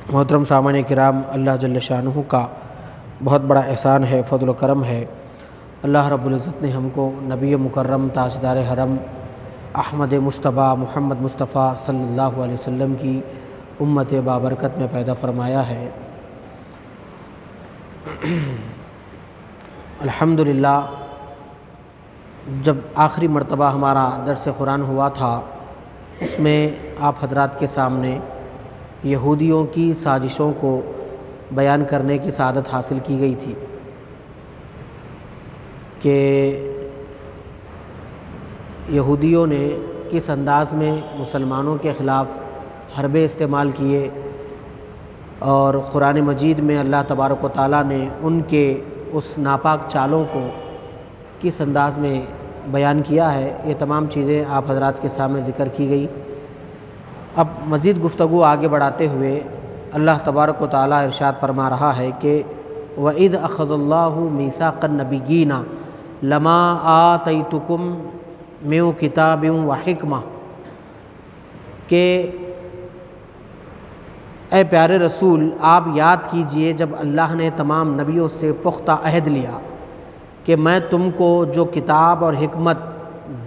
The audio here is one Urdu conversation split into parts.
محترم سامعین کرام، اللہ جل شانہ کا بہت بڑا احسان ہے، فضل و کرم ہے۔ اللہ رب العزت نے ہم کو نبی مکرم تاجدار حرم احمد مصطفیٰ محمد مصطفیٰ صلی اللہ علیہ وسلم کی امت بابرکت میں پیدا فرمایا ہے۔ الحمدللہ جب آخری مرتبہ ہمارا درس قرآن ہوا تھا، اس میں آپ حضرات کے سامنے یہودیوں کی سازشوں کو بیان کرنے کی سعادت حاصل کی گئی تھی کہ یہودیوں نے کس انداز میں مسلمانوں کے خلاف حربے استعمال کیے، اور قرآن مجید میں اللہ تبارک و تعالیٰ نے ان کے اس ناپاک چالوں کو کس انداز میں بیان کیا ہے، یہ تمام چیزیں آپ حضرات کے سامنے ذکر کی گئی۔ اب مزید گفتگو آگے بڑھاتے ہوئے اللہ تبارک و تعالیٰ ارشاد فرما رہا ہے کہ وَإِذْ أَخَذَ اللَّهُ مِيثَاقَ النَّبِيِّينَ لَمَا آتَيْتُكُم مِّن كِتَابٍ وَحِکْمَةٍ، کہ اے پیارے رسول آپ یاد کیجئے جب اللہ نے تمام نبیوں سے پختہ عہد لیا کہ میں تم کو جو کتاب اور حکمت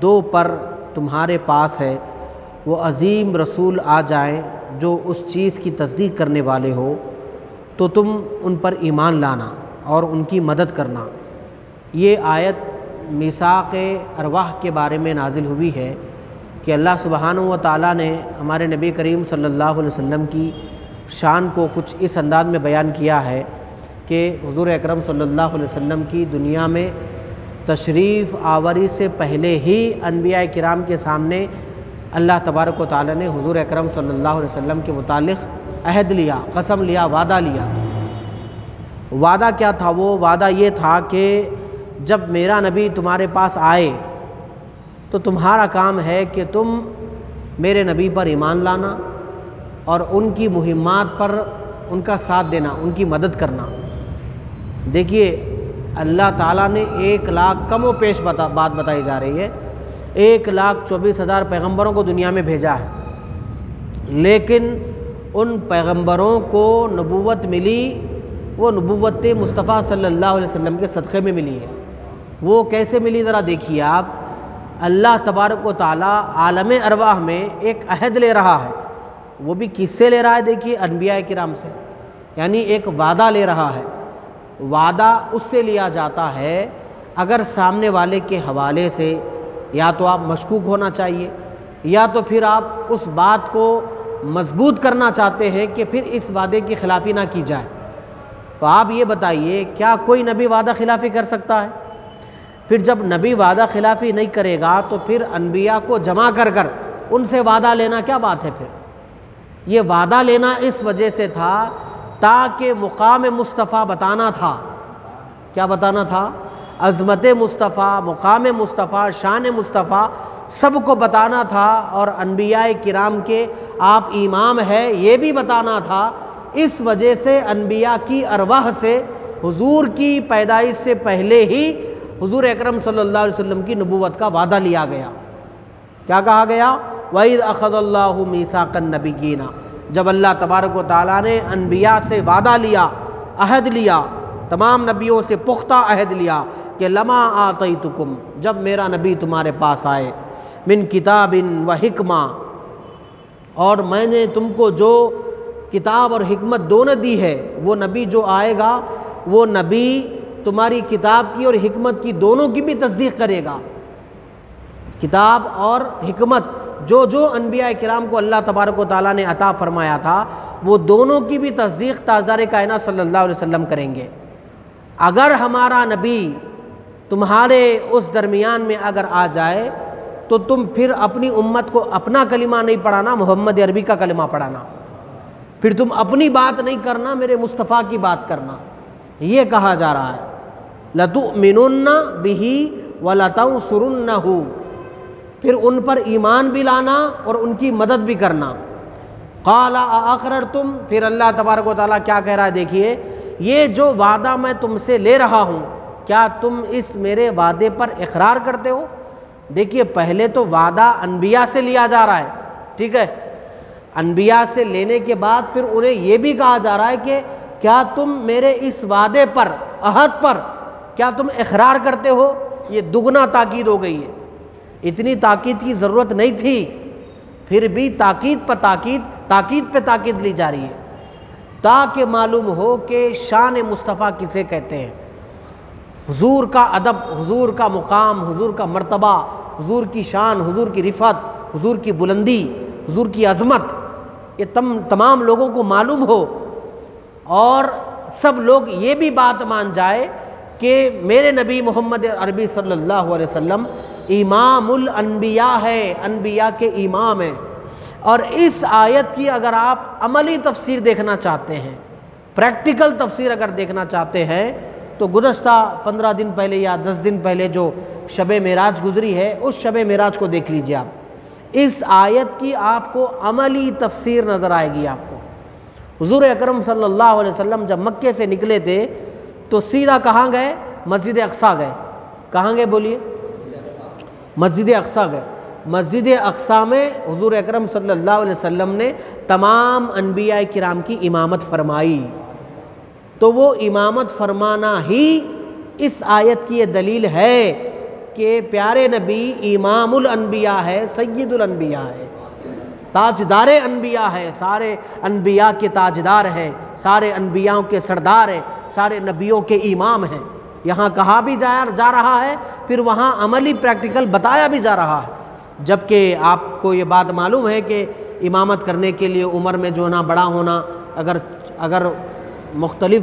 دو پر تمہارے پاس ہے، وہ عظیم رسول آ جائیں جو اس چیز کی تصدیق کرنے والے ہو، تو تم ان پر ایمان لانا اور ان کی مدد کرنا۔ یہ آیت میثاق ارواح کے بارے میں نازل ہوئی ہے کہ اللہ سبحانہ و تعالیٰ نے ہمارے نبی کریم صلی اللہ علیہ وسلم کی شان کو کچھ اس انداز میں بیان کیا ہے کہ حضور اکرم صلی اللہ علیہ وسلم کی دنیا میں تشریف آوری سے پہلے ہی انبیاء کرام کے سامنے اللہ تبارک و تعالیٰ نے حضور اکرم صلی اللہ علیہ وسلم کے متعلق عہد لیا، قسم لیا، وعدہ لیا۔ وعدہ کیا تھا؟ وہ وعدہ یہ تھا کہ جب میرا نبی تمہارے پاس آئے تو تمہارا کام ہے کہ تم میرے نبی پر ایمان لانا اور ان کی مہمات پر ان کا ساتھ دینا، ان کی مدد کرنا۔ دیکھیے اللہ تعالیٰ نے 1,00,000 کم و پیش بات بتائی جا رہی ہے، 1,24,000 پیغمبروں کو دنیا میں بھیجا ہے، لیکن ان پیغمبروں کو نبوت ملی، وہ نبوت مصطفیٰ صلی اللہ علیہ وسلم کے صدقے میں ملی ہے۔ وہ کیسے ملی ذرا دیکھیے آپ۔ اللہ تبارک و تعالیٰ عالم ارواح میں ایک عہد لے رہا ہے، وہ بھی کس سے لے رہا ہے؟ دیکھیے انبیاء کرام سے، یعنی ایک وعدہ لے رہا ہے۔ وعدہ اس سے لیا جاتا ہے اگر سامنے والے کے حوالے سے یا تو آپ مشکوک ہونا چاہیے، یا تو پھر آپ اس بات کو مضبوط کرنا چاہتے ہیں کہ پھر اس وعدے کی خلافی نہ کی جائے۔ تو آپ یہ بتائیے کیا کوئی نبی وعدہ خلافی کر سکتا ہے؟ پھر جب نبی وعدہ خلافی نہیں کرے گا تو پھر انبیاء کو جمع کر کر ان سے وعدہ لینا کیا بات ہے؟ پھر یہ وعدہ لینا اس وجہ سے تھا تاکہ مقام مصطفیٰ بتانا تھا۔ کیا بتانا تھا؟ عظمت مصطفیٰ، مقام مصطفیٰ، شان مصطفیٰ سب کو بتانا تھا، اور انبیاء کرام کے آپ امام ہے یہ بھی بتانا تھا۔ اس وجہ سے انبیاء کی ارواح سے حضور کی پیدائش سے پہلے ہی حضور اکرم صلی اللہ علیہ وسلم کی نبوت کا وعدہ لیا گیا۔ کیا کہا گیا؟ وَإِذْ أَخَذَ اللَّهُ مِيثَاقَ النَّبِيِّينَ، جب اللہ تبارک و تعالیٰ نے انبیاء سے وعدہ لیا، عہد لیا، تمام نبیوں سے پختہ عہد لیا کہ لما آتیتکم، جب میرا نبی تمہارے پاس آئے، من کتاب و حکمہ، اور میں نے تم کو جو کتاب اور حکمت دونوں دی ہے، وہ نبی جو آئے گا وہ نبی تمہاری کتاب کی اور حکمت کی دونوں کی بھی تصدیق کرے گا۔ کتاب اور حکمت جو جو انبیاء کرام کو اللہ تبارک و تعالیٰ نے عطا فرمایا تھا، وہ دونوں کی بھی تصدیق تاجدار کائنات صلی اللہ علیہ وسلم کریں گے۔ اگر ہمارا نبی تمہارے اس درمیان میں اگر آ جائے تو تم پھر اپنی امت کو اپنا کلمہ نہیں پڑھانا، محمد عربی کا کلمہ پڑھانا، پھر تم اپنی بات نہیں کرنا، میرے مصطفیٰ کی بات کرنا۔ یہ کہا جا رہا ہے لَتُؤْمِنُنَّ بِهِ وَلَتَنْصُرُنَّهُ، پھر ان پر ایمان بھی لانا اور ان کی مدد بھی کرنا۔ قَالَ أَأَقْرَرْتُمْ، پھر اللہ تبارک و تعالیٰ کیا کہہ رہا ہے؟ دیکھیے یہ جو وعدہ میں تم سے لے رہا ہوں، کیا تم اس میرے وعدے پر اقرار کرتے ہو؟ دیکھیے پہلے تو وعدہ انبیاء سے لیا جا رہا ہے، ٹھیک ہے، انبیاء سے لینے کے بعد پھر انہیں یہ بھی کہا جا رہا ہے کہ کیا تم میرے اس وعدے پر، عہد پر کیا تم اقرار کرتے ہو؟ یہ دگنا تاکید ہو گئی ہے۔ اتنی تاکید کی ضرورت نہیں تھی، پھر بھی تاکید پہ تاکید لی جا رہی ہے تاکہ معلوم ہو کہ شان مصطفیٰ کسے کہتے ہیں، حضور کا ادب، حضور کا مقام، حضور کا مرتبہ، حضور کی شان، حضور کی رفعت، حضور کی بلندی، حضور کی عظمت، یہ تمام لوگوں کو معلوم ہو، اور سب لوگ یہ بھی بات مان جائے کہ میرے نبی محمد عربی صلی اللہ علیہ وسلم امام الانبیاء ہے، انبیاء کے امام ہیں۔ اور اس آیت کی اگر آپ عملی تفسیر دیکھنا چاہتے ہیں، پریکٹیکل تفسیر اگر دیکھنا چاہتے ہیں، تو گزشتہ 15 دن پہلے یا 10 دن پہلے جو شب معراج گزری ہے، اس شب معراج کو دیکھ لیجیے آپ۔ اس آیت کی آپ کو عملی تفسیر نظر آئے گی آپ کو۔ حضور اکرم صلی اللہ علیہ وسلم جب مکے سے نکلے تھے تو سیدھا کہاں گئے؟ مسجد اقصیٰ گئے۔ کہاں گئے بولیے؟ مسجد اقصیٰ گئے۔ مسجد اقصیٰ میں حضور اکرم صلی اللہ علیہ وسلم نے تمام انبیاء کرام کی امامت فرمائی۔ تو وہ امامت فرمانا ہی اس آیت کی یہ دلیل ہے کہ پیارے نبی امام الانبیاء ہے، سید الانبیاء ہے، تاجدار انبیاء ہے، سارے انبیاء کے تاجدار ہیں، سارے انبیاء کے سردار ہیں، سارے نبیوں کے امام ہیں۔ یہاں کہا بھی جا رہا ہے، پھر وہاں عملی پریکٹیکل بتایا بھی جا رہا ہے۔ جبکہ آپ کو یہ بات معلوم ہے کہ امامت کرنے کے لیے عمر میں جو نا بڑا ہونا، اگر مختلف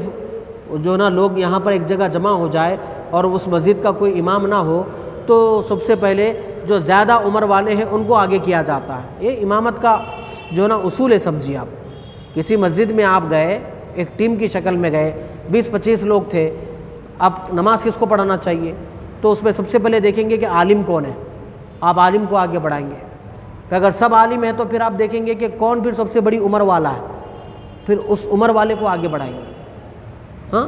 جو نا لوگ یہاں پر ایک جگہ جمع ہو جائے اور اس مسجد کا کوئی امام نہ ہو تو سب سے پہلے جو زیادہ عمر والے ہیں ان کو آگے کیا جاتا ہے۔ یہ امامت کا جو نا اصول ہے۔ سمجھیے آپ کسی مسجد میں آپ گئے، ایک ٹیم کی شکل میں گئے، 20-25 لوگ تھے، اب نماز کس کو پڑھانا چاہیے؟ تو اس میں سب سے پہلے دیکھیں گے کہ عالم کون ہے، آپ عالم کو آگے بڑھائیں گے۔ پھر اگر سب عالم ہیں تو پھر آپ دیکھیں گے کہ کون پھر سب سے بڑی عمر والا ہے، پھر اس عمر والے کو آگے بڑھائیں گے۔ ہاں،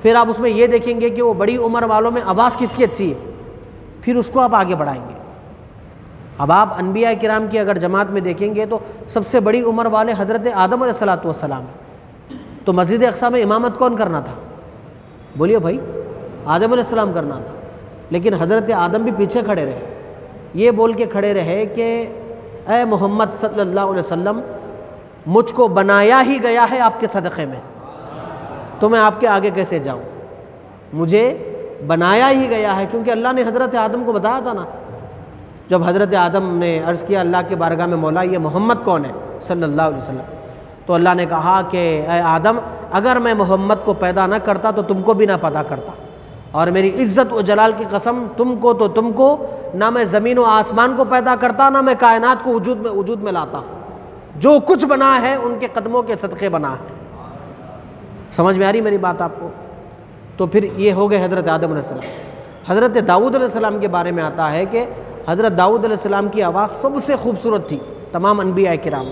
پھر آپ اس میں یہ دیکھیں گے کہ وہ بڑی عمر والوں میں آواز کس کی اچھی ہے، پھر اس کو آپ آگے بڑھائیں گے۔ اب آپ انبیاء کرام کی اگر جماعت میں دیکھیں گے تو سب سے بڑی عمر والے حضرت آدم علیہ السلام ہیں۔ تو مسجد اقصیٰ میں امامت کون کرنا تھا؟ بولیے بھائی، آدم علیہ السلام کرنا تھا، لیکن حضرت آدم بھی پیچھے کھڑے رہے، یہ بول کے کھڑے رہے کہ اے محمد صلی اللہ علیہ وسلم، مجھ کو بنایا ہی گیا ہے آپ کے صدقے میں، تو میں آپ کے آگے کیسے جاؤں؟ مجھے بنایا ہی گیا ہے، کیونکہ اللہ نے حضرت آدم کو بتایا تھا نا، جب حضرت آدم نے عرض کیا اللہ کے بارگاہ میں مولا یہ محمد کون ہے صلی اللہ علیہ وسلم، تو اللہ نے کہا کہ اے آدم، اگر میں محمد کو پیدا نہ کرتا تو تم کو بھی نہ پیدا کرتا، اور میری عزت و جلال کی قسم، تم کو نہ میں زمین و آسمان کو پیدا کرتا، نہ میں کائنات کو وجود میں لاتا، جو کچھ بنا ہے ان کے قدموں کے صدقے بنا ہے۔ سمجھ میں آ رہی میری بات آپ کو؟ تو پھر یہ ہو گئے حضرت آدم علیہ السلام۔ حضرت داؤد علیہ السلام کے بارے میں آتا ہے کہ حضرت داؤد علیہ السلام کی آواز سب سے خوبصورت تھی تمام انبیاء کرام۔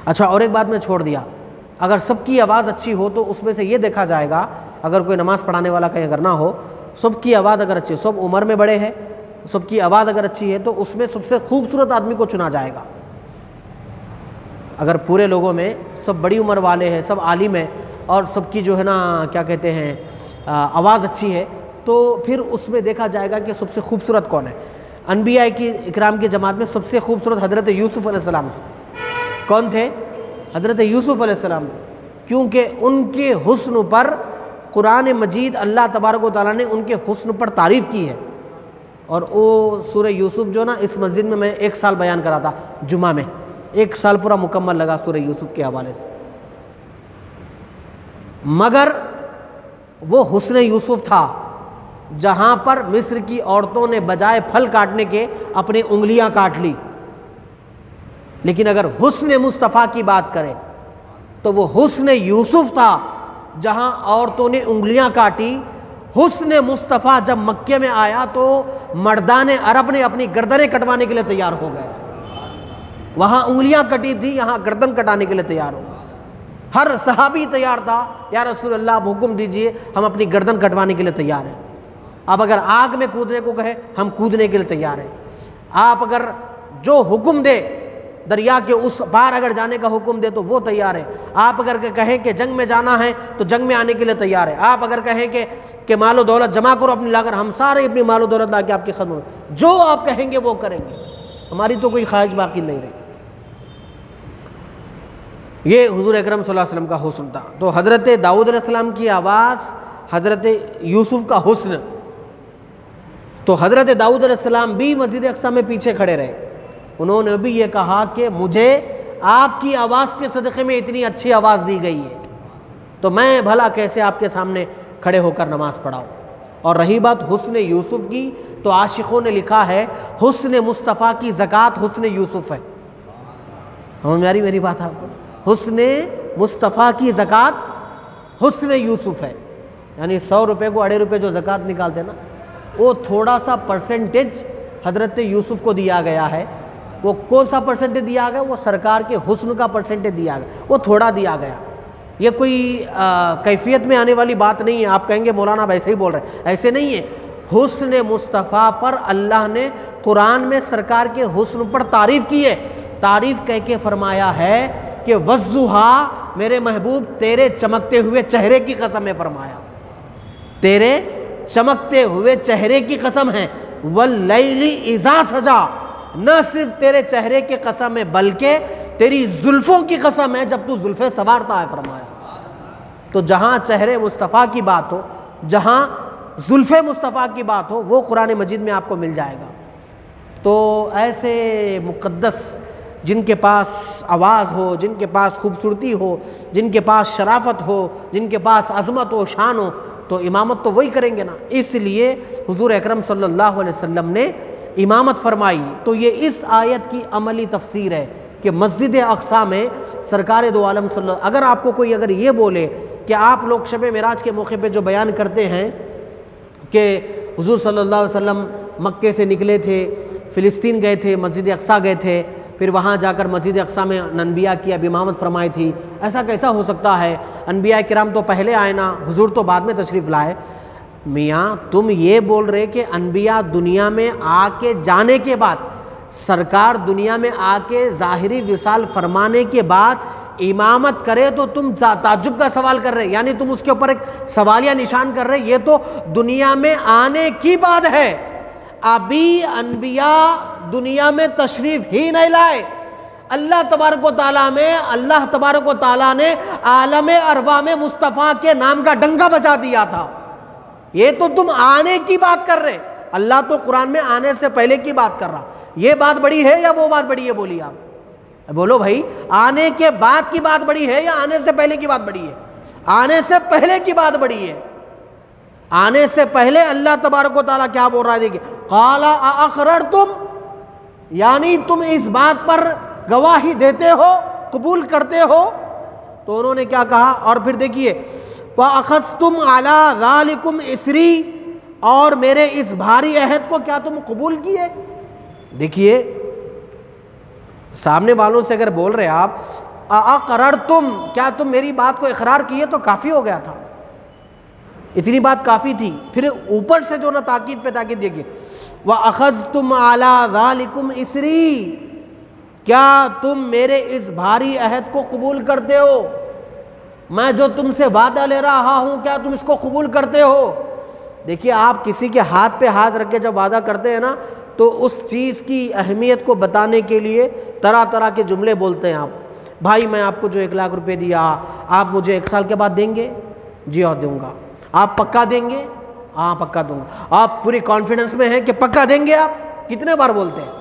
اچھا، اور ایک بات میں چھوڑ دیا، اگر سب کی آواز اچھی ہو تو اس میں سے یہ دیکھا جائے گا، اگر کوئی نماز پڑھانے والا کہیں اگر نہ ہو، سب کی آواز اگر اچھی ہے، سب عمر میں بڑے ہیں، سب کی آواز اگر اچھی ہے، تو اس میں سب سے خوبصورت آدمی کو چنا جائے گا۔ اگر پورے لوگوں میں سب بڑی عمر والے ہیں، سب عالم ہیں، اور سب کی جو ہے نا کیا کہتے ہیں آواز اچھی ہے، تو پھر اس میں دیکھا جائے گا کہ سب سے خوبصورت کون ہے۔ انبیاء کی اکرام کی جماعت میں سب سے خوبصورت حضرت یوسف علیہ السلام تھے۔ کون تھے؟ حضرت یوسف علیہ السلام، کیونکہ ان کے حسن پر قرآن مجید اللہ تبارک و تعالیٰ نے ان کے حسن پر تعریف کی ہے۔ اور وہ سورہ یوسف جو نا اس مسجد میں 1 سال بیان کرا تھا، جمعہ میں 1 سال پورا مکمل لگا سورہ یوسف کے حوالے سے، مگر وہ حسن یوسف تھا جہاں پر مصر کی عورتوں نے بجائے پھل کاٹنے کے اپنی انگلیاں کاٹ لی۔ لیکن اگر حسن مصطفیٰ کی بات کریں تو وہ حسن یوسف تھا جہاں عورتوں نے انگلیاں کاٹی۔ حسن مصطفیٰ جب مکے میں آیا تو مردان عرب نے اپنی گردنیں کٹوانے کے لیے تیار ہو گئے۔ وہاں انگلیاں کٹی تھی، یہاں گردن کٹانے کے لیے تیار ہو گئے۔ ہر صحابی تیار تھا، یا رسول اللہ آپ حکم دیجئے، ہم اپنی گردن کٹوانے کے لیے تیار ہیں۔ آپ اگر آگ میں کودنے کو کہے، ہم کودنے کے لیے تیار ہیں۔ آپ اگر جو حکم دے دریا کے اس پار اگر جانے کا حکم دے تو وہ تیار ہے. آپ اگر کہیں کہ جنگ میں جانا ہے تو جنگ میں آنے کے لیے تیار ہے. آپ اگر کہیں کہ مال و دولت جمع کرو اپنی لا کر، ہم سارے اپنی مال و دولت لا کے آپ کی خدمت، جو آپ کہیں گے وہ کریں گے، ہماری تو کوئی خواہش باقی نہیں رہی. یہ حضور اکرم صلی اللہ علیہ وسلم کا حسن تھا. تو حضرت داؤد علیہ السلام کی آواز، حضرت یوسف کا حسن. تو حضرت داؤد علیہ السلام بھی مسجد اقصی میں پیچھے کھڑے رہے. انہوں نے بھی یہ کہا کہ مجھے آپ کی آواز کے صدقے میں اتنی اچھی آواز دی گئی ہے تو میں بھلا کیسے آپ کے سامنے کھڑے ہو کر نماز پڑھاؤں. اور رہی بات حسن یوسف کی، تو عاشقوں نے لکھا ہے حسن مصطفیٰ کی زکوٰۃ حسن یوسف ہے. میری بات آپ کو، حسن مصطفیٰ کی زکوٰۃ حسن یوسف ہے. یعنی 100 روپے کو 2.5 روپے جو زکوٰۃ نکالتے نا، وہ تھوڑا سا پرسنٹیج حضرت یوسف کو دیا گیا ہے. وہ کون سا پرسنٹیج دیا گیا؟ وہ سرکار کے حسن کا پرسنٹیج دیا گیا، وہ تھوڑا دیا گیا. یہ کوئی کیفیت میں آنے والی بات نہیں ہے. آپ کہیں گے مولانا ویسے ہی بول رہے ہیں، ایسے نہیں ہے. حسن مصطفیٰ پر اللہ نے قرآن میں سرکار کے حسن پر تعریف کی ہے. تعریف کہہ کے فرمایا ہے کہ وَالضُّحَىٰ، میرے محبوب تیرے چمکتے ہوئے چہرے کی قسم ہے. فرمایا تیرے چمکتے ہوئے چہرے کی قسم ہے. وَاللَّيْلِ إِذَا سَجَىٰ، نہ صرف تیرے چہرے کی قسم ہے بلکہ تیری زلفوں کی قسم ہے جب تو زلفیں سنوارتا ہے. فرمایا تو جہاں چہرے مصطفیٰ کی بات ہو، جہاں زلف مصطفیٰ کی بات ہو، وہ قرآن مجید میں آپ کو مل جائے گا. تو ایسے مقدس جن کے پاس آواز ہو، جن کے پاس خوبصورتی ہو، جن کے پاس شرافت ہو، جن کے پاس عظمت و شان ہو، تو امامت تو وہی کریں گے نا. اس لیے حضور اکرم صلی اللہ علیہ وسلم نے امامت فرمائی. تو یہ اس آیت کی عملی تفسیر ہے کہ مسجد اقصی میں سرکار دو عالم صلی اللہ، اگر آپ کو کوئی اگر یہ بولے کہ آپ لوگ شب معراج کے موقع پہ جو بیان کرتے ہیں کہ حضور صلی اللہ علیہ وسلم مکے سے نکلے تھے، فلسطین گئے تھے، مسجد اقصی گئے تھے، پھر وہاں جا کر مسجد اقصی میں انبیاء کی اب امامت فرمائی تھی، ایسا کیسا ہو سکتا ہے؟ انبیاء کرام تو پہلے آئے نا، حضور تو بعد میں تشریف لائے. میاں تم یہ بول رہے کہ انبیاء دنیا میں آ کے جانے کے بعد، سرکار دنیا میں آ کے ظاہری وصال فرمانے کے بعد امامت کرے تو تم تعجب کا سوال کر رہے، یعنی تم اس کے اوپر ایک سوالیہ نشان کر رہے. یہ تو دنیا میں آنے کی بات ہے، ابھی انبیاء دنیا میں تشریف ہی نہیں لائے. اللہ تبارک و تعالیٰ نے عالم ارواح میں مصطفیٰ کے نام کا ڈنکا بجا دیا تھا. یہ تو تم آنے کی بات کر رہے. اللہ تو قرآن میں آنے سے پہلے کی بات کر رہا. یہ بات بڑی ہے یا وہ بات بڑی ہے؟ بولیے آپ، بولو بھائی، آنے کے بعد کی بات بڑی ہے یا آنے سے پہلے کی بات بڑی ہے؟ آنے سے پہلے کی بات بڑی ہے. آنے سے پہلے اللہ تبارک و تعالیٰ کیا بول رہا ہے؟ دیکھیے، قال اقررتم، یعنی تم اس بات پر گواہی دیتے ہو، قبول کرتے ہو. تو انہوں نے کیا کہا؟ اور پھر دیکھیے، وَأَخَذْتُمْ عَلَىٰ ذَلِكُمْ إِسْرِي، اور میرے اس بھاری عہد کو کیا تم قبول کیے؟ دیکھیے، سامنے والوں سے اگر بول رہے آپ اقررتم، کیا تم میری بات کو اقرار کیے، تو کافی ہو گیا تھا، اتنی بات کافی تھی. پھر اوپر سے جو نا تاکید پہ تاکید دیکھیے، وَأَخَذْتُمْ عَلَىٰ ذَلِكُمْ إِسْرِي، کیا تم میرے اس بھاری عہد کو قبول کرتے ہو؟ میں جو تم سے وعدہ لے رہا ہوں، کیا تم اس کو قبول کرتے ہو؟ دیکھیے، آپ کسی کے ہاتھ پہ ہاتھ رکھ کے جب وعدہ کرتے ہیں نا، تو اس چیز کی اہمیت کو بتانے کے لیے طرح طرح کے جملے بولتے ہیں. آپ بھائی میں آپ کو جو 1 لاکھ روپے دیا، آپ مجھے 1 سال کے بعد دیں گے؟ جی ہاں دوں گا. آپ پکا دیں گے؟ ہاں پکا دوں گا. آپ پوری کانفیڈنس میں ہیں کہ پکا دیں گے؟ آپ کتنے بار بولتے ہیں؟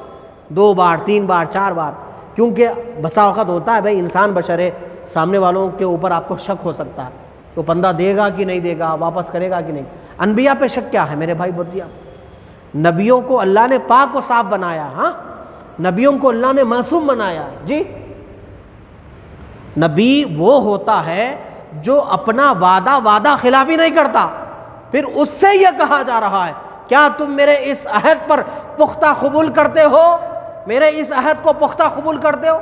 2 بار، 3 بار، 4 بار. کیونکہ بسا وقت ہوتا ہے بھائی، انسان بشر ہے، سامنے والوں کے اوپر آپ کو شک ہو سکتا ہے، تو بندہ دے گا کہ نہیں دے گا، واپس کرے گا کہ نہیں. انبیاء پہ شک کیا ہے میرے بھائی بوتیا؟ نبیوں کو اللہ نے پاک و صاف بنایا. ہاں، نبیوں کو اللہ نے معصوم بنایا. جی، نبی وہ ہوتا ہے جو اپنا وعدہ خلافی نہیں کرتا. پھر اس سے یہ کہا جا رہا ہے، کیا تم میرے اس عہد پر پختہ قبول کرتے ہو؟ میرے اس عہد کو پختہ قبول کرتے ہو؟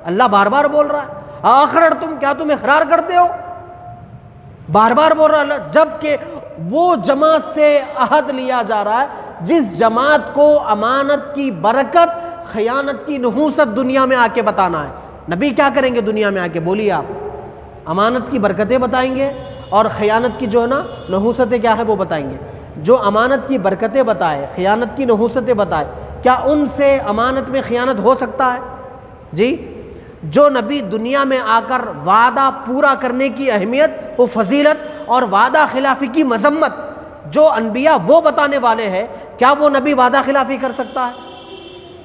اللہ بار بار بول رہا ہے. اقررتم، کیا تم اقرار کرتے ہو؟ بار بار بول رہا ہے اللہ، جبکہ وہ جماعت سے عہد لیا جا رہا ہے جس جماعت کو امانت کی برکت خیانت کی نحوست دنیا میں آ کے بتانا ہے۔ نبی کیا کریں گے دنیا میں آ کے؟ بولیے آپ۔ امانت کی برکتیں بتائیں گے اور خیانت کی جو ہے نا نحوستیں کیا ہے وہ بتائیں گے۔ جو امانت کی برکتیں بتائے، خیانت کی نحوستیں بتائے، کیا ان سے امانت میں خیانت ہو سکتا ہے؟ جی، جو نبی دنیا میں آ کر وعدہ پورا کرنے کی اہمیت، وہ فضیلت اور وعدہ خلافی کی مذمت جو انبیاء وہ بتانے والے ہیں، کیا وہ نبی وعدہ خلافی کر سکتا ہے؟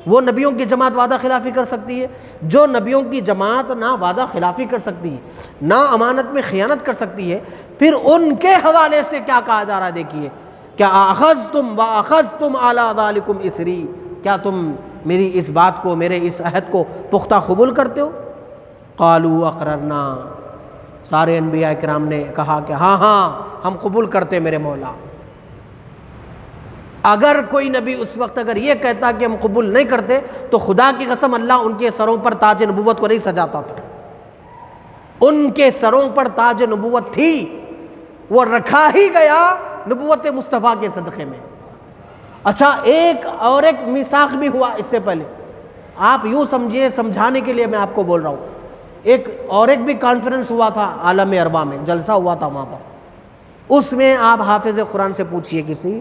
وہ نبیوں کی جماعت وعدہ خلافی کر سکتی ہے؟ جو نبیوں کی جماعت نہ وعدہ خلافی کر سکتی ہے، نہ امانت میں خیانت کر سکتی ہے، پھر ان کے حوالے سے کیا کہا جا رہا ہے دیکھیے، کیا اخذتم واخذتم علی ذالکم اسری، کیا تم میری اس بات کو، میرے اس عہد کو پختہ قبول کرتے ہو؟ قالوا اقررنا، سارے انبیاء کرام نے کہا کہ ہاں ہاں ہم قبول کرتے میرے مولا۔ اگر کوئی نبی اس وقت اگر یہ کہتا کہ ہم قبول نہیں کرتے تو خدا کی قسم اللہ ان کے سروں پر تاج نبوت کو نہیں سجاتا تھا۔ ان کے سروں پر تاج نبوت تھی، وہ رکھا ہی گیا نبوت مصطفیٰ کے صدقے میں۔ اچھا، ایک میثاق بھی ہوا اس سے پہلے، آپ یوں سمجھیے، سمجھانے کے لیے میں آپ کو بول رہا ہوں، ایک بھی کانفرنس ہوا تھا عالم اربع میں، جلسہ ہوا تھا وہاں پر، اس میں آپ حافظ قرآن سے پوچھئے کسی،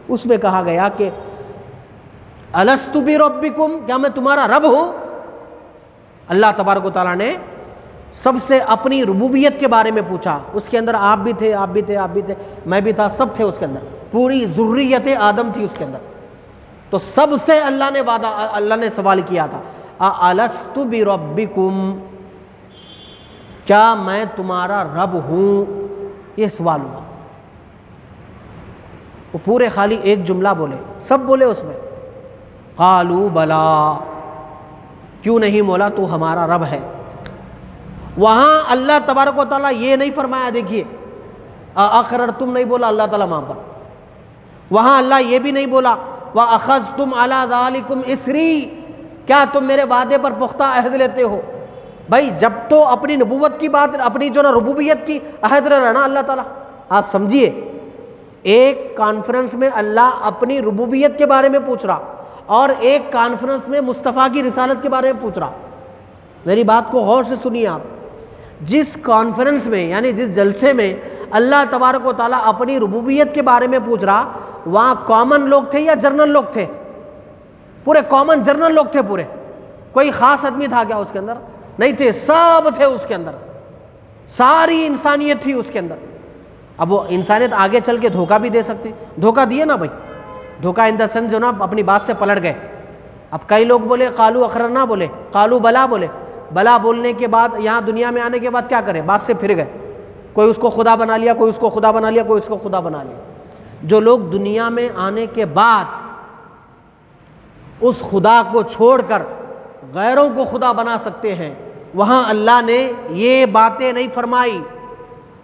اس میں کہا گیا کہ الست بربکم، کیا میں تمہارا رب ہوں؟ اللہ تبارک و تعالیٰ نے سب سے اپنی ربوبیت کے بارے میں پوچھا، اس کے اندر آپ بھی تھے، میں بھی تھا، سب تھے اس کے اندر، پوری ذریت آدم تھی اس کے اندر، تو سب سے اللہ نے سوال کیا تھا الست بربکم، کیا میں تمہارا رب ہوں؟ یہ سوال ہوا۔ وہ پورے خالی ایک جملہ بولے، سب بولے اس میں قالوا بلا، کیوں نہیں مولا، تو ہمارا رب ہے۔ وہاں اللہ تبارک و تعالیٰ یہ نہیں فرمایا، دیکھیے اقررتم نہیں بولا اللہ تعالیٰ وہاں پر، وہاں اللہ یہ بھی نہیں بولا وَأَخَذْتُمْ عَلَى ذَلِكُمْ إِسْرِي، کیا تم میرے وعدے پر پختہ عہد لیتے ہو؟ بھائی جب تو اپنی نبوت کی بات، اپنی جو نا ربوبیت کی عہد لے رہا نا اللہ تعالیٰ، آپ سمجھیے، ایک کانفرنس میں اللہ اپنی ربوبیت کے بارے میں پوچھ رہا اور ایک کانفرنس میں مصطفیٰ کی رسالت کے بارے میں پوچھ رہا۔ میری بات کو غور سے سنیے آپ، جس کانفرنس میں یعنی جس جلسے میں اللہ تبارک و تعالیٰ اپنی ربوبیت کے بارے میں پوچھ رہا، وہاں کامن لوگ تھے یا جرنل لوگ تھے؟ پورے کامن جرنل لوگ تھے پورے، کوئی خاص آدمی تھا کیا اس کے اندر؟ نہیں تھے، سب تھے اس کے اندر، ساری انسانیت تھی اس کے اندر۔ اب وہ انسانیت آگے چل کے دھوکہ بھی دے سکتی، دھوکہ دیے نا بھائی، دھوکہ ان دا سینس جو نا اپنی بات سے پلٹ گئے۔ اب کئی لوگ بولے قالوا اقررنا بولے، قالوا بلا بولے، بلا بولنے کے بعد یہاں دنیا میں آنے کے بعد کیا کرے؟ بات سے پھر گئے، کوئی اس کو خدا بنا لیا، کوئی اس کو خدا بنا لیا، کوئی اس کو خدا بنا لیا۔ جو لوگ دنیا میں آنے کے بعد اس خدا کو چھوڑ کر غیروں کو خدا بنا سکتے ہیں، وہاں اللہ نے یہ باتیں نہیں فرمائی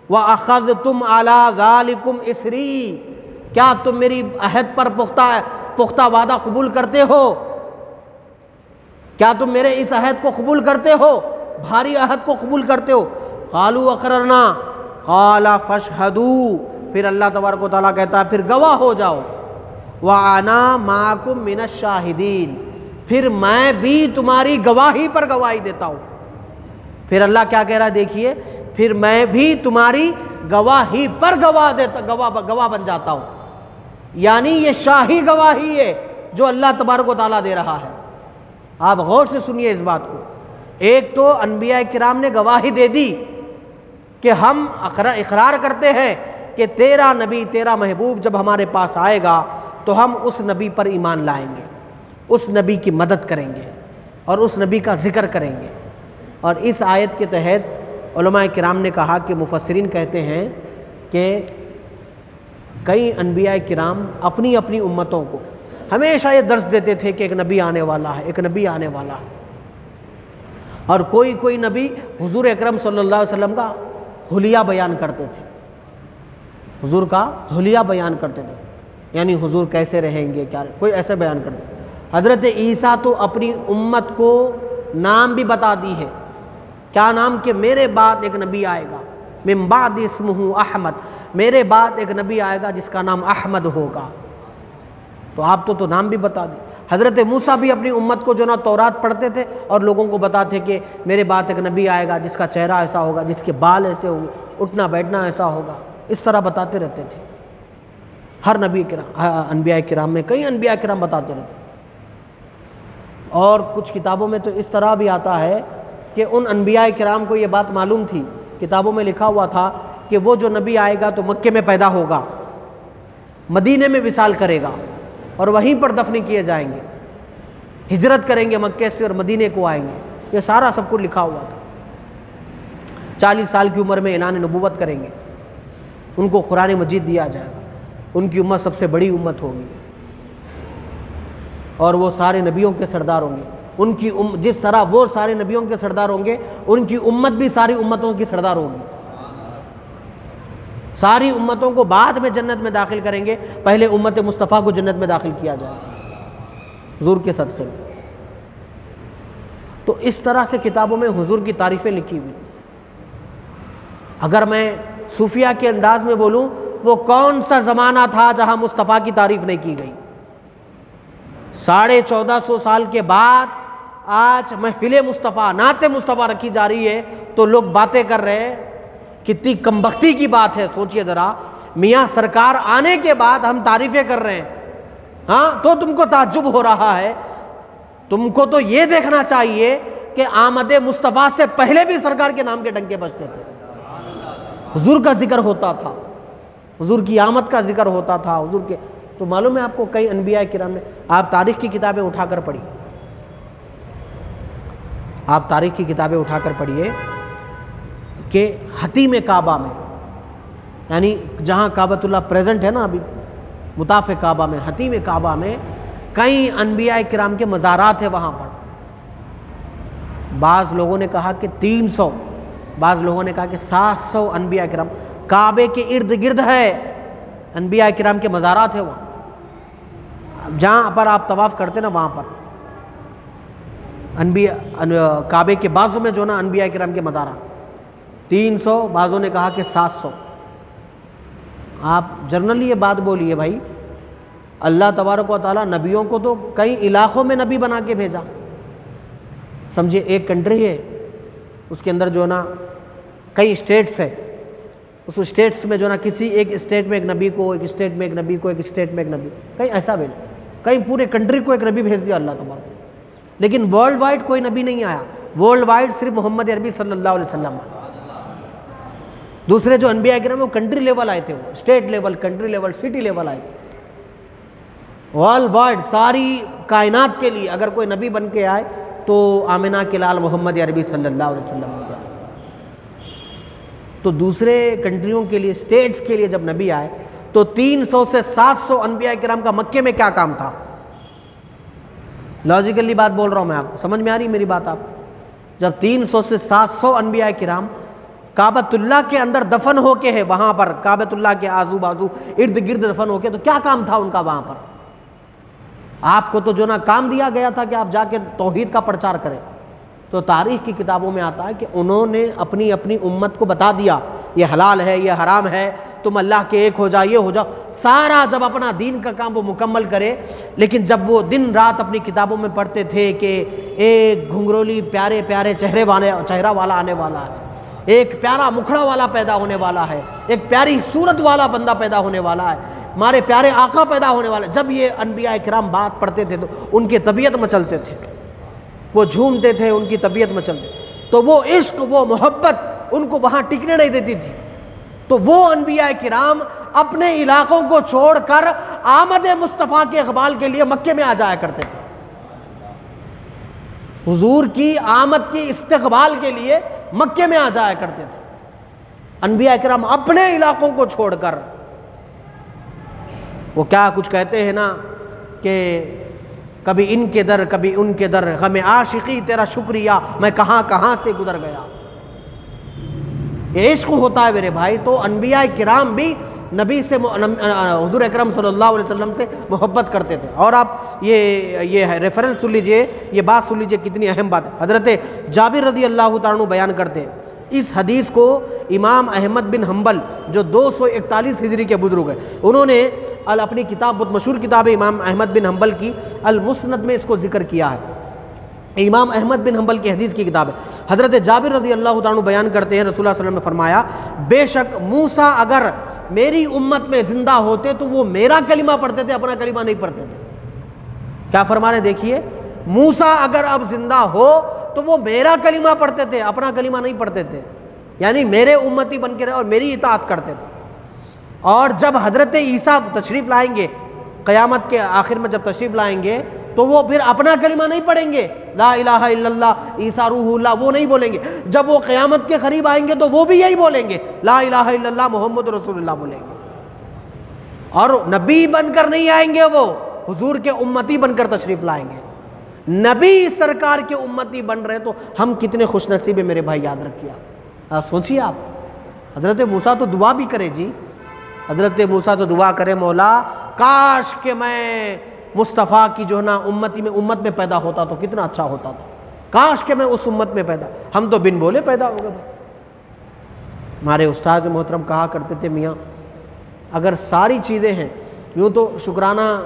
وَأَخَذْتُمْ عَلَى ذَلِكُمْ إِسْرِي، کیا تم میری عہد پر پختہ وعدہ قبول کرتے ہو؟ کیا تم میرے اس عہد کو قبول کرتے ہو؟ بھاری عہد کو قبول کرتے ہو؟ قالوا اقررنا قال فاشهدوا، پھر اللہ تبارک و تعالیٰ کہتا ہے پھر گواہ ہو جاؤ، وَأَنَا مَعَكُمْ مِنَ الشَّاهِدِينَ، پھر میں بھی تمہاری گواہی پر گواہی دیتا ہوں۔ پھر اللہ کیا کہہ رہا ہے دیکھیے، پھر میں بھی تمہاری گواہی پر گواہ بن جاتا ہوں، یعنی یہ شاہی گواہی ہے جو اللہ تبارک و تعالیٰ دے رہا ہے۔ آپ غور سے سنیے اس بات کو، ایک تو انبیاء کرام نے گواہی دے دی کہ ہم اقرار کرتے ہیں کہ تیرا نبی، تیرا محبوب جب ہمارے پاس آئے گا تو ہم اس نبی پر ایمان لائیں گے، اس نبی کی مدد کریں گے اور اس نبی کا ذکر کریں گے۔ اور اس آیت کے تحت علماء کرام نے کہا کہ مفسرین کہتے ہیں کہ کئی انبیاء کرام اپنی اپنی امتوں کو ہمیشہ یہ درس دیتے تھے کہ ایک نبی آنے والا ہے، ایک نبی آنے والا ہے، اور کوئی نبی حضور اکرم صلی اللہ علیہ وسلم کا حلیہ بیان کرتے تھے، حضور کا حلیہ بیان کرتے تھے، یعنی حضور کیسے رہیں گے، کیا کوئی ایسے بیان کرتے۔ حضرت عیسیٰ تو اپنی امت کو نام بھی بتا دی ہے، کیا نام؟ کہ میرے بعد ایک نبی آئے گا، من بعد اسمہ احمد، میرے بعد ایک نبی آئے گا جس کا نام احمد ہوگا۔ تو آپ تو نام بھی بتا دی۔ حضرت موسیٰ بھی اپنی امت کو جو نا تورات پڑھتے تھے اور لوگوں کو بتاتے کہ میرے بعد ایک نبی آئے گا جس کا چہرہ ایسا ہوگا، جس کے بال ایسے ہوں گے، اٹھنا بیٹھنا ایسا ہوگا، اس طرح بتاتے رہتے تھے۔ ہر نبی کرام، انبیاء کرام میں کئی انبیاء کرام بتاتے رہتے۔ اور کچھ کتابوں میں تو اس طرح بھی آتا ہے کہ ان انبیاء کرام کو یہ بات معلوم تھی، کتابوں میں لکھا ہوا تھا کہ وہ جو نبی آئے گا تو مکے میں پیدا ہوگا، مدینے میں وصال کرے گا اور وہیں پر دفن کیے جائیں گے، ہجرت کریں گے مکے سے اور مدینے کو آئیں گے۔ یہ سارا سب کچھ لکھا ہوا تھا۔ 40 سال کی عمر میں اعلان نبوت کریں گے، ان کو قرآن مجید دیا جائے گا، ان کی امت سب سے بڑی امت ہوگی اور وہ سارے نبیوں کے سردار ہوں گے۔ ان کی جس طرح وہ سارے نبیوں کے سردار ہوں گے، ان کی امت بھی ساری امتوں کی سردار ہوگی۔ ساری امتوں کو بعد میں جنت میں داخل کریں گے، پہلے امت مصطفیٰ کو جنت میں داخل کیا جائے حضور کے صدقے میں۔ تو اس طرح سے کتابوں میں حضور کی تعریفیں لکھی ہوئی۔ اگر میں صوفیہ کے انداز میں بولوں، وہ کون سا زمانہ تھا جہاں مصطفیٰ کی تعریف نہیں کی گئی؟ 1450 سال کے بعد آج محفل مصطفیٰ، نعت مصطفیٰ رکھی جا رہی ہے تو لوگ باتیں کر رہے ہیں۔ کتنی کمبختی کی بات ہے، سوچئے ذرا، میاں سرکار آنے کے بعد ہم تعریفیں کر رہے ہیں، ہاں تو تم کو تعجب ہو رہا ہے؟ تم کو تو یہ دیکھنا چاہیے کہ آمد مصطفیٰ سے پہلے بھی سرکار کے نام کے ڈنکے بجتے تھے، حضور کا ذکر ہوتا تھا، حضور کی آمد کا ذکر ہوتا تھا، حضور کے۔ تو معلوم ہے آپ کو، کئی انبیاء کرام نے، آپ تاریخ کی کتابیں اٹھا کر پڑھیے، آپ تاریخ کی کتابیں اٹھا کر پڑھیے کہ حتیم کعبہ میں، یعنی جہاں کعبۃ اللہ پریزنٹ ہے نا ابھی، مطاف کعبہ میں، حتیم کعبہ میں کئی انبیاء کرام کے مزارات ہیں وہاں پر۔ بعض لوگوں نے کہا کہ 300، بعض لوگوں نے کہا کہ 700 انبیاء کرام کعبے کے ارد گرد ہے، انبیاء کرام کے مزارات ہیں وہاں، جہاں پر آپ طواف کرتے نا وہاں پر کعبے کے بازو میں جو نا انبیاء کرام کے مزارات 300، بعضوں نے کہا کہ 700۔ آپ جنرلی یہ بات بولیے بھائی، اللہ تبارک و تعالیٰ نبیوں کو تو کئی علاقوں میں نبی بنا کے بھیجا۔ سمجھے ایک کنٹری ہے، اس کے اندر جو نا کئی اسٹیٹس ہے، اس اسٹیٹس میں جو نا کسی ایک اسٹیٹ میں ایک نبی کو، ایک اسٹیٹ میں ایک نبی کو، ایک اسٹیٹ میں ایک نبی، کہیں ایسا بھیجا، کہیں پورے کنٹری کو ایک نبی بھیج دیا اللہ تبارک۔ لیکن ورلڈ وائڈ کوئی نبی نہیں آیا، ورلڈ وائڈ صرف محمد عربی صلی اللہ علیہ وسلم۔ دوسرے جو انبیاء کرام وہ کنٹری لیول آئے تھے، وہ state level, country level, city level آئے تھے۔ ورلڈ وائڈ ساری کائنات کے لیے اگر کوئی نبی بن کے آئے تو آمنہ کے لال محمد عربی صلی اللہ علیہ وسلم ہو گیا۔ تو دوسرے کنٹریوں کے لیے، اسٹیٹس کے لیے جب نبی آئے تو 300 سے 700 انبیاء کرام کا مکے میں کیا کام تھا؟ لاجیکلی بات بول رہا ہوں میں، آپ کو سمجھ میں آ رہی میری بات؟ آپ جب 300 سے 700 انبیاء کرام کعبۃ اللہ کے اندر دفن ہو کے ہے، وہاں پر کعبۃ اللہ کے آزو بازو ارد گرد دفن ہو کے، تو کیا کام تھا ان کا وہاں پر؟ آپ کو تو جو نا کام دیا گیا تھا کہ آپ جا کے توحید کا پرچار کریں۔ تو تاریخ کی کتابوں میں آتا ہے کہ انہوں نے اپنی اپنی امت کو بتا دیا یہ حلال ہے، یہ حرام ہے، تم اللہ کے ایک ہو جاؤ، یہ ہو جاؤ، سارا جب اپنا دین کا کام وہ مکمل کرے۔ لیکن جب وہ دن رات اپنی کتابوں میں پڑھتے تھے کہ ایک گھنگرولی پیارے پیارے چہرہ والا آنے والا ہے، ایک پیارا مکھڑا والا پیدا ہونے والا ہے، ایک پیاری صورت والا بندہ پیدا ہونے والا ہے، ہمارے پیارے آقا پیدا ہونے والا ہے، جب یہ انبیاء کرام بات پڑھتے تھے تو ان کی طبیعت مچلتے تھے، وہ جھومتے تھے، ان کی طبیعت مچلتے، تو وہ عشق، وہ محبت ان کو وہاں ٹکنے نہیں دیتی تھی۔ تو وہ انبیاء کرام اپنے علاقوں کو چھوڑ کر آمد مصطفیٰ کے اقبال کے لیے مکے میں آ جایا کرتے تھے، حضور کی آمد کی استقبال کے لیے مکے میں آ جایا کرتے تھے انبیاء کرام اپنے علاقوں کو چھوڑ کر۔ وہ کیا کچھ کہتے ہیں نا کہ کبھی ان کے در کبھی ان کے در، غم عاشقی تیرا شکریہ میں کہاں کہاں سے گزر گیا۔ یہ عشق ہوتا ہے میرے بھائی۔ تو انبیاء کرام بھی نبی سے، حضور اکرم صلی اللہ علیہ وسلم سے محبت کرتے تھے۔ اور آپ یہ ریفرنس سن لیجئے، یہ بات سن لیجئے، کتنی اہم بات ہے۔ حضرت جابر رضی اللہ تعالیٰ عنہ بیان کرتے ہیں اس حدیث کو امام احمد بن حنبل جو 241 ہجری کے بزرگ ہیں، انہوں نے اپنی کتاب، بہت مشہور کتاب ہے امام احمد بن حنبل کی المسند میں اس کو ذکر کیا ہے۔ امام احمد بن حنبل کی حدیث کی کتاب ہے۔ حضرت جابر رضی اللہ تعالیٰ عنہ بیان کرتے ہیں، رسول اللہ صلی اللہ علیہ وسلم نے فرمایا بے شک موسیٰ اگر میری امت میں زندہ ہوتے تو وہ میرا کلمہ پڑھتے تھے، اپنا کلمہ نہیں پڑھتے تھے۔ کیا فرما رہے دیکھیے، موسیٰ اگر اب زندہ ہو تو وہ میرا کلمہ پڑھتے تھے، اپنا کلمہ نہیں پڑھتے تھے، یعنی میرے امتی بن کے رہے اور میری اطاعت کرتے تھے۔ اور جب حضرت عیسیٰ تشریف لائیں گے، قیامت کے آخر میں جب تشریف لائیں گے تو وہ پھر اپنا کلمہ نہیں پڑھیں گے، لا الہ الا اللہ عیسیٰ روح اللہ، وہ نہیں بولیں گے۔ جب وہ قیامت کے قریب آئیں گے تو وہ بھی یہی بولیں گے، لا الہ الا اللہ محمد رسول اللہ بولیں گے۔ اور نبی بن کر نہیں آئیں گے، وہ حضور کے امتی بن کر تشریف لائیں گے۔ نبی سرکار کے امتی بن رہے تو ہم کتنے خوش نصیب ہیں میرے بھائی، یاد رکھیے آپ۔ سوچیے آپ، حضرت موسیٰ تو دعا بھی کرے جی، حضرت موسیٰ تو دعا کرے، مولا کاش کہ میں مصطفیٰ کی جو ہے نا امت میں پیدا ہوتا تو کتنا اچھا ہوتا تھا، کاش کہ میں اس امت میں پیدا۔ ہم تو بن بولے پیدا ہو گئے۔ ہمارے استاد محترم کہا کرتے تھے، میاں اگر ساری چیزیں ہیں، یوں تو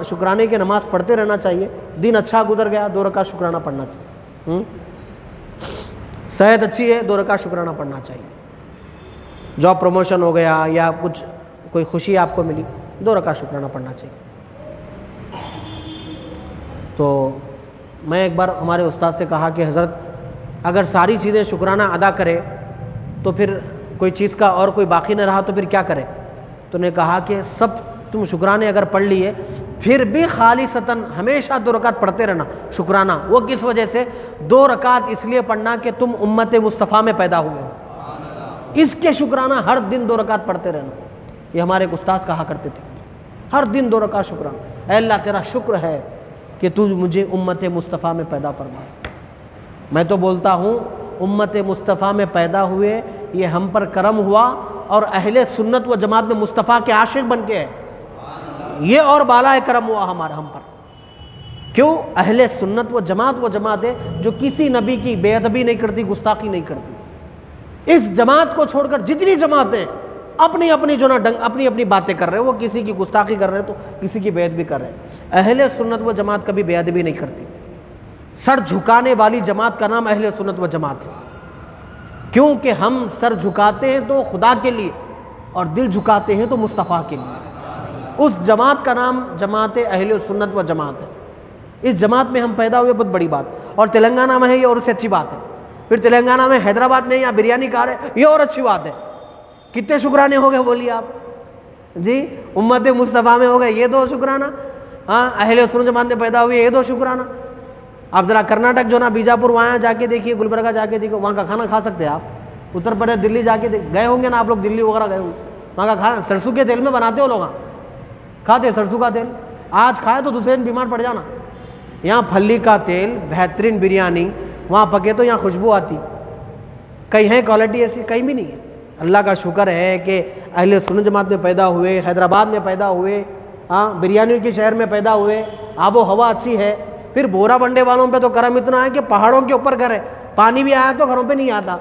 شکرانے کی نماز پڑھتے رہنا چاہیے، دن اچھا گزر گیا 2 رکعت شکرانہ پڑھنا چاہیے، صحت اچھی ہے 2 رکعت شکرانہ پڑھنا چاہیے، جاب پروموشن ہو گیا یا کچھ کوئی خوشی آپ کو ملی 2 رکعت شکرانہ پڑھنا چاہیے۔ تو میں ایک بار ہمارے استاد سے کہا کہ حضرت اگر ساری چیزیں شکرانہ ادا کرے تو پھر کوئی چیز کا اور کوئی باقی نہ رہا تو پھر کیا کرے؟ تو نے کہا کہ سب تم شکرانے اگر پڑھ لیے پھر بھی خالصتاً ہمیشہ 2 رکعت پڑھتے رہنا شکرانہ۔ وہ کس وجہ سے؟ 2 رکعت اس لیے پڑھنا کہ تم امت مصطفیٰ میں پیدا ہوئے ہو، اس کے شکرانہ ہر دن 2 رکعت پڑھتے رہنا۔ یہ ہمارے ایک استاد کہا کرتے تھے، ہر دن 2 رکعت شکرانہ، اے اللہ تیرا شکر ہے کہ تو مجھے امت مصطفیٰ میں پیدا فرما۔ میں تو بولتا ہوں امت مصطفیٰ میں پیدا ہوئے، یہ ہم پر کرم ہوا، اور اہل سنت و جماعت میں مصطفیٰ کے عاشق بن کے ہے، یہ اور بالا کرم ہوا ہم پر۔ کیوں؟ اہل سنت و جماعت ہے جو کسی نبی کی بے ادبی نہیں کرتی، گستاخی نہیں کرتی۔ اس جماعت کو چھوڑ کر جتنی جماعتیں اپنی جو نا اپنی باتیں کر رہے ہیں، وہ کسی کی گستاخی کر رہے ہیں تو کسی کی بے ادبی کر رہے ہیں۔ اہل سنت و جماعت کبھی بے ادبی نہیں کرتی۔ سر جھکانے والی جماعت کا نام اہل سنت و جماعت ہے، کیونکہ ہم سر جھکاتے ہیں تو خدا کے لیے اور دل جھکاتے ہیں تو مصطفیٰ کے لیے۔ اس جماعت کا نام جماعت اہل سنت و جماعت ہے۔ اس جماعت میں ہم پیدا ہوئے، بہت بڑی بات، اور تلنگانہ میں ہے یہ اور اس سے اچھی بات ہے۔ پھر تلنگانہ میں حیدرآباد میں یا بریانی کھا رہے یہ اور اچھی بات ہے۔ کتنے شکرانے ہو گئے بولیے آپ جی؟ امت مصطفیٰ میں ہو گئے یہ 2 شکرانہ، ہاں اہل سنت جماعت میں پیدا ہوئے یہ 2 شکرانہ۔ آپ ذرا کرناٹک جو نا بیجاپور وہاں جا کے دیکھیے، گلبرگہ جا کے دیکھیے، وہاں کا کھانا کھا سکتے ہیں آپ۔ اتر پردیش دلی جا کے گئے ہوں گے نا آپ لوگ، دلی وغیرہ گئے ہوں گے، وہاں کا کھانا سرسوں کے تیل میں بناتے ہو لوگ، کھاتے ہیں سرسوں کا تیل، آج کھائے تو دوسرے دن بیمار پڑ جانا۔ یہاں پھلی کا تیل، بہترین بریانی، وہاں پکے تو یہاں خوشبو آتی۔ کہیں ہے کوالٹی ایسی؟ کہیں بھی نہیں ہے۔ اللہ کا شکر ہے کہ اہل سنت جماعت میں پیدا ہوئے، حیدرآباد میں پیدا ہوئے، ہاں بریانی کے شہر میں پیدا ہوئے، آب و ہوا اچھی ہے۔ پھر بورا بنڈے والوں پہ تو کرم اتنا ہے کہ پہاڑوں کے اوپر گھر ہے، پانی بھی آیا تو گھروں پہ نہیں آتا۔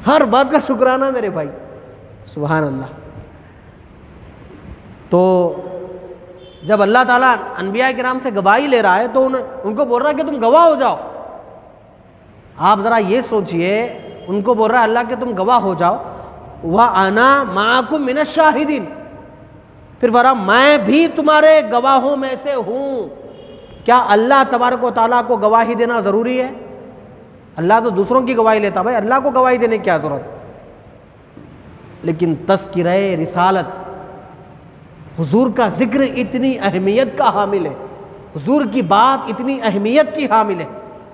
ہر بات کا شکرانہ میرے بھائی، سبحان اللہ۔ تو جب اللہ تعالیٰ انبیاء کرام سے گواہی لے رہا ہے تو ان کو بول رہا ہے کہ تم گواہ ہو جاؤ۔ آپ ذرا یہ سوچئے، ان کو بول رہا ہے اللہ کہ تم گواہ ہو جاؤ، وَأَنَا مَعَكُم مِّنَ الشَّاهِدِينَ، پھر ورا میں بھی تمہارے گواہوں میں سے ہوں۔ کیا اللہ تبارک و تعالیٰ کو گواہی دینا ضروری ہے؟ اللہ تو دوسروں کی گواہی لیتا، بھائی اللہ کو گواہی دینے کی کیا ضرورت؟ لیکن تذکرہ رسالت، حضور کا ذکر اتنی اہمیت کا حامل ہے، حضور کی بات اتنی اہمیت کی حامل ہے،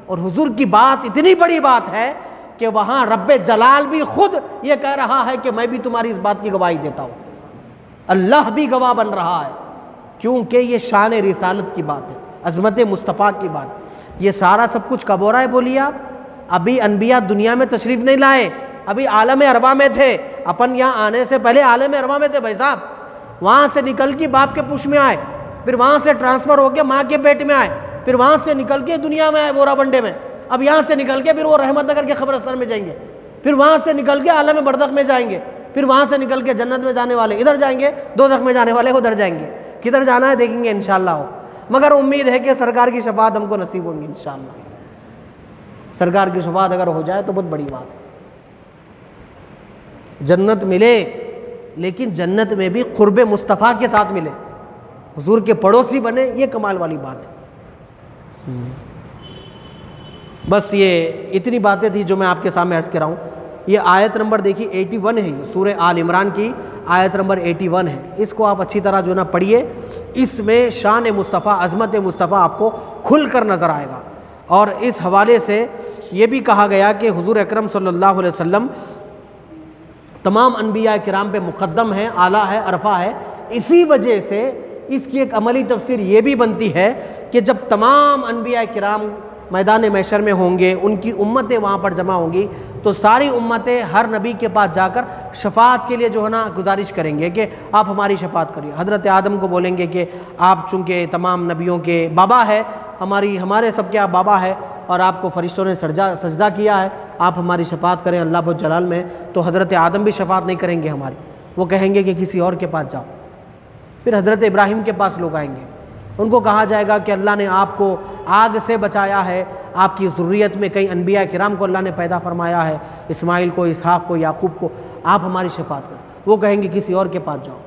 اور حضور کی بات اتنی بڑی بات ہے کہ وہاں رب جلال بھی خود یہ کہہ رہا ہے کہ میں بھی تمہاری اس بات کی گواہی دیتا ہوں۔ اللہ بھی گواہ بن رہا ہے، کیونکہ یہ شان رسالت کی بات ہے، عظمت مصطفیٰ کی بات۔ یہ سارا سب کچھ کب ہو رہا ہے بولیے آپ؟ ابھی انبیاء دنیا میں تشریف نہیں لائے، ابھی عالم ارواح میں تھے۔ اپن یہاں آنے سے پہلے عالم ارواح میں تھے بھائی صاحب، وہاں سے نکل کے باپ کے پوچھ میں آئے، پھر وہاں سے ٹرانسفر ہو کے ماں کے پیٹ میں آئے، پھر وہاں سے نکل کے دنیا میں آئے بورا بنڈے میں، اب یہاں سے نکل کے پھر وہ رحمت نگر کے قبرستان میں جائیں گے۔ پھر وہاں سے نکل کے عالم برزخ میں جائیں گے، پھر وہاں سے نکل کے جنت میں جانے والے ادھر جائیں گے، دوزخ میں جانے والے ادھر جائیں گے. کدھر جانا ہے دیکھیں گے انشاءاللہ. مگر امید ہے کہ سرکار کی شفاعت ہم کو نصیب ہوں گی انشاءاللہ. سرکار کی شفاعت اگر ہو جائے تو بہت بڑی بات ہے. جنت ملے لیکن جنت میں بھی قرب مصطفیٰ کے ساتھ ملے، حضور کے پڑوسی بنے، یہ کمال والی بات ہے. بس یہ اتنی باتیں تھی جو میں آپ کے سامنے عرض کر رہا ہوں. یہ آیت نمبر دیکھیے 81 ہے، یہ سورہ آل عمران کی آیت نمبر 81 ہے. اس کو آپ اچھی طرح جو نا پڑھیے، اس میں شان مصطفیٰ، عظمت مصطفیٰ آپ کو کھل کر نظر آئے گا. اور اس حوالے سے یہ بھی کہا گیا کہ حضور اکرم صلی اللہ علیہ وسلم تمام انبیاء کرام پہ مقدم ہے، اعلیٰ ہے، عرفہ ہے. اسی وجہ سے اس کی ایک عملی تفسیر یہ بھی بنتی ہے کہ جب تمام انبیاء کرام میدان محشر میں ہوں گے، ان کی امتیں وہاں پر جمع ہوں گی، تو ساری امتیں ہر نبی کے پاس جا کر شفاعت کے لیے جو ہے نا گزارش کریں گے کہ آپ ہماری شفاعت کریے. حضرت آدم کو بولیں گے کہ آپ چونکہ تمام نبیوں کے بابا ہے، ہمارے سب کے آپ بابا ہے، اور آپ کو فرشتوں نے سجدہ کیا ہے، آپ ہماری شفاعت کریں اللہ بہت جلال میں. تو حضرت آدم بھی شفاعت نہیں کریں گے ہماری، وہ کہیں گے کہ کسی اور کے پاس جاؤ. پھر حضرت ابراہیم کے پاس لوگ آئیں گے، ان کو کہا جائے گا کہ اللہ نے آپ کو آگ سے بچایا ہے، آپ کی ذریت میں کئی انبیاء کرام کو اللہ نے پیدا فرمایا ہے، اسماعیل کو، اسحاق کو، یعقوب کو، آپ ہماری شفاعت کریں. وہ کہیں گے کسی اور کے پاس جاؤ.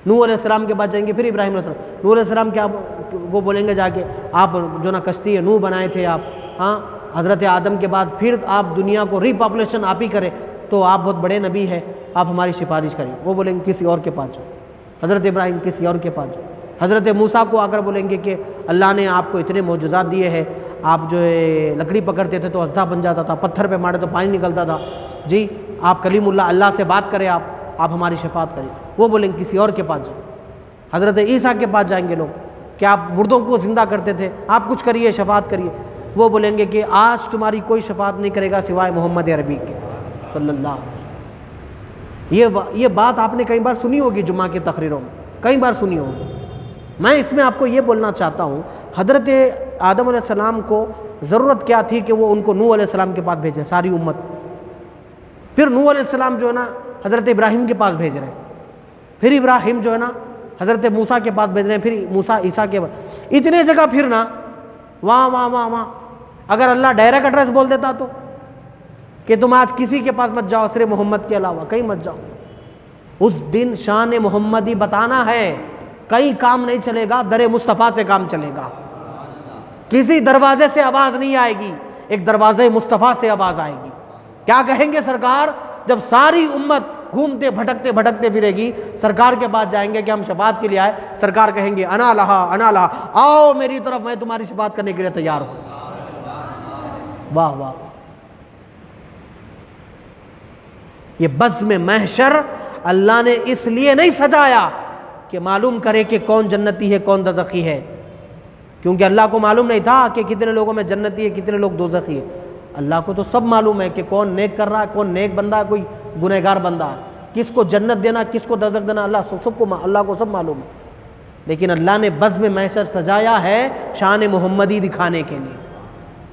نوح علیہ السلام کے پاس جائیں گے، پھر ابراہیم علیہ السلام. نوح علیہ السلام کیا وہ بولیں گے جا کے آپ جو نا کشتی نوح بنائے تھے آپ، ہاں حضرت آدم کے بعد پھر آپ دنیا کو ری پاپولیشن آپ ہی کریں، تو آپ بہت بڑے نبی ہیں، آپ ہماری سفارش کریں. وہ بولیں گے کسی اور کے پاس جاؤ. حضرت ابراہیم کسی اور کے پاس جاؤ. حضرت موسیٰ کو آ کر بولیں گے کہ اللہ نے آپ کو اتنے معجزات دیے ہیں، آپ جو لکڑی پکڑتے تھے تو اژدھا بن جاتا تھا، پتھر پہ مارے تو پانی نکلتا تھا، جی آپ کلیم اللہ سے بات کریں، آپ ہماری شفاعت کریں. وہ بولیں گے کسی اور کے پاس جاؤ. حضرت عیسیٰ کے پاس جائیں گے لوگ کہ آپ مردوں کو زندہ کرتے تھے، آپ کچھ کریے، شفاعت کریے. وہ بولیں گے کہ آج تمہاری کوئی شفاعت نہیں کرے گا سوائے محمد عربی کے صلی اللہ علیہ وسلم. یہ بات آپ نے کئی بار سنی ہوگی جمعہ کی تقریروں میں، کئی بار سنی ہوگی. میں اس میں آپ کو یہ بولنا چاہتا ہوں، حضرت آدم علیہ السلام کو ضرورت کیا تھی کہ وہ ان کو نوح علیہ السلام کے پاس بھیجے، ساری امت. پھر نوح علیہ السلام جو ہے نا حضرت ابراہیم کے پاس بھیج رہے ہیں، پھر ابراہیم جو ہے نا حضرت موسیٰ کے پاس بھیج رہے ہیں، پھر موسیٰ عیسیٰ کے پاس. اتنے جگہ پھرنا، وہاں اگر اللہ ڈائریکٹ ایڈریس بول دیتا تو کہ تم آج کسی کے پاس مت جاؤ صرف محمد کے علاوہ، کہیں مت جاؤ. اس دن شان محمدی بتانا ہے، کہیں کام نہیں چلے گا، در مصطفیٰ سے کام چلے گا. کسی دروازے سے آواز نہیں آئے گی، ایک دروازے مصطفیٰ سے آواز آئے گی. کیا کہیں گے سرکار؟ جب ساری امت گھومتے بھٹکتے پھرے گی، سرکار کے پاس جائیں گے کہ ہم شفاعت کے لیے آئے. سرکار کہیں گے انا لہا، آؤ میری طرف، میں تمہاری شفاعت کرنے کے لیے تیار ہوں. واہ واہ. یہ بزم محشر اللہ نے اس لیے نہیں سجایا کہ معلوم کرے کہ کون جنتی ہے کون دوزخی ہے، کیونکہ اللہ کو معلوم نہیں تھا کہ کتنے لوگوں میں جنتی ہے کتنے لوگ دوزخی ہے. اللہ کو تو سب معلوم ہے کہ کون نیک کر رہا ہے، کون نیک بندہ ہے، کوئی گنہگار بندہ ہے، کس کو جنت دینا کس کو دوزخ دینا، اللہ کو سب معلوم ہے. لیکن اللہ نے بزم محشر سجایا ہے شان محمدی دکھانے کے لیے،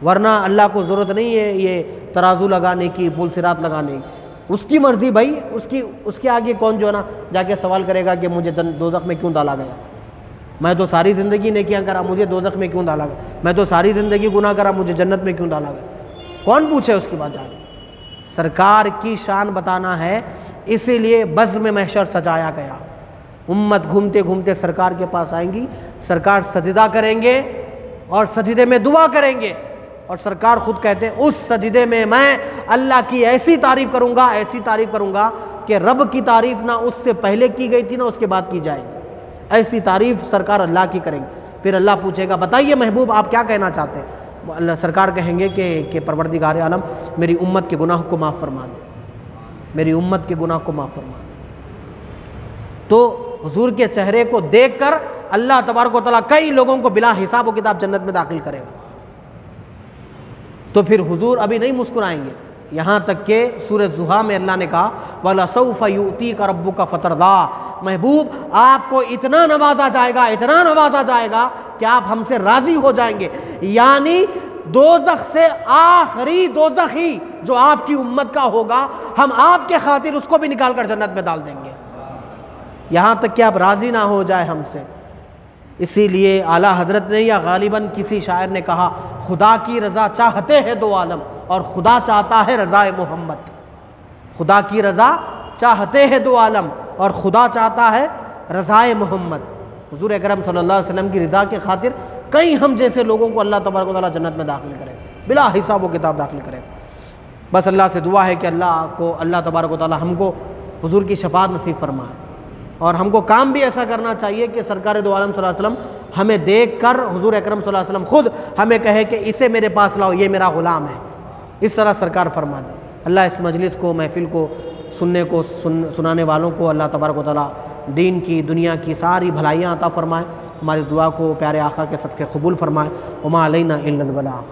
ورنہ اللہ کو ضرورت نہیں ہے یہ ترازو لگانے کی، پل صراط لگانے کی. اس کی مرضی بھائی، اس کے آگے کون جو ہے نا جا کے سوال کرے گا کہ مجھے دوزخ میں کیوں ڈالا گیا، میں تو ساری زندگی نیکیاں کرا، مجھے دوزخ میں کیوں ڈالا گیا، میں تو ساری زندگی گناہ کرا، مجھے جنت میں کیوں ڈالا گیا. کون پوچھے اس کی بات؟ جا کے سرکار کی شان بتانا ہے، اسی لیے بزم محشر سجایا گیا. امت گھومتے گھومتے سرکار کے پاس آئیں گی، سرکار سجدہ کریں گے اور سجدے میں دعا کریں گے، اور سرکار خود کہتے ہیں اس سجدے میں میں اللہ کی ایسی تعریف کروں گا کہ رب کی تعریف نہ اس سے پہلے کی گئی تھی نہ اس کے بعد کی جائے گی. ایسی تعریف سرکار اللہ کی کریں گے. پھر اللہ پوچھے گا بتائیے محبوب آپ کیا کہنا چاہتے ہیں؟ اللہ سرکار کہیں گے کہ پروردگار عالم میری امت کے گناہ کو معاف فرما دے، میری امت کے گناہ کو معاف فرما دے. تو حضور کے چہرے کو دیکھ کر اللہ تبارک و تعالیٰ کئی لوگوں کو بلا حساب و کتاب جنت میں داخل کرے گا. تو پھر حضور ابھی نہیں مسکرائیں گے، یہاں تک کہ سورہ زحا میں اللہ نے کہا وَلَسَوْفَ يُؤْتِيكَ رَبُّكَ فَتَرْضَىٰ، محبوب آپ کو اتنا نوازا جائے گا کہ آپ ہم سے راضی ہو جائیں گے. یعنی دوزخ سے آخری دوزخی جو آپ کی امت کا ہوگا، ہم آپ کے خاطر اس کو بھی نکال کر جنت میں ڈال دیں گے، یہاں تک کہ آپ راضی نہ ہو جائے ہم سے۔ اسی لیے اعلیٰ حضرت نے یا غالباً کسی شاعر نے کہا، خدا کی رضا چاہتے ہیں دو عالم اور خدا چاہتا ہے رضا محمد۔ خدا کی رضا چاہتے ہیں دو عالم اور خدا چاہتا ہے رضا محمد۔ حضور اکرم صلی اللہ علیہ وسلم کی رضا کے خاطر کئی ہم جیسے لوگوں کو اللہ تبارک و تعالیٰ جنت میں داخل کرے، بلا حساب و کتاب داخل کرے۔ بس اللہ سے دعا ہے کہ اللہ تبارک و تعالیٰ ہم کو حضور کی شفاعت نصیب فرمائے، اور ہم کو کام بھی ایسا کرنا چاہیے کہ سرکار دو عالم صلی اللہ علیہ وسلم ہمیں دیکھ کر حضور اکرم صلی اللہ علیہ وسلم خود ہمیں کہے کہ اسے میرے پاس لاؤ، یہ میرا غلام ہے، اس طرح سرکار فرما دے۔ اللہ اس مجلس کو، محفل کو، سنانے والوں کو اللہ تبارک و تعالیٰ دین کی، دنیا کی ساری بھلائیاں عطا فرمائے۔ ہماری دعا کو پیارے آقا کے صدقے قبول فرمائے۔ وما علینا الا البلاغ۔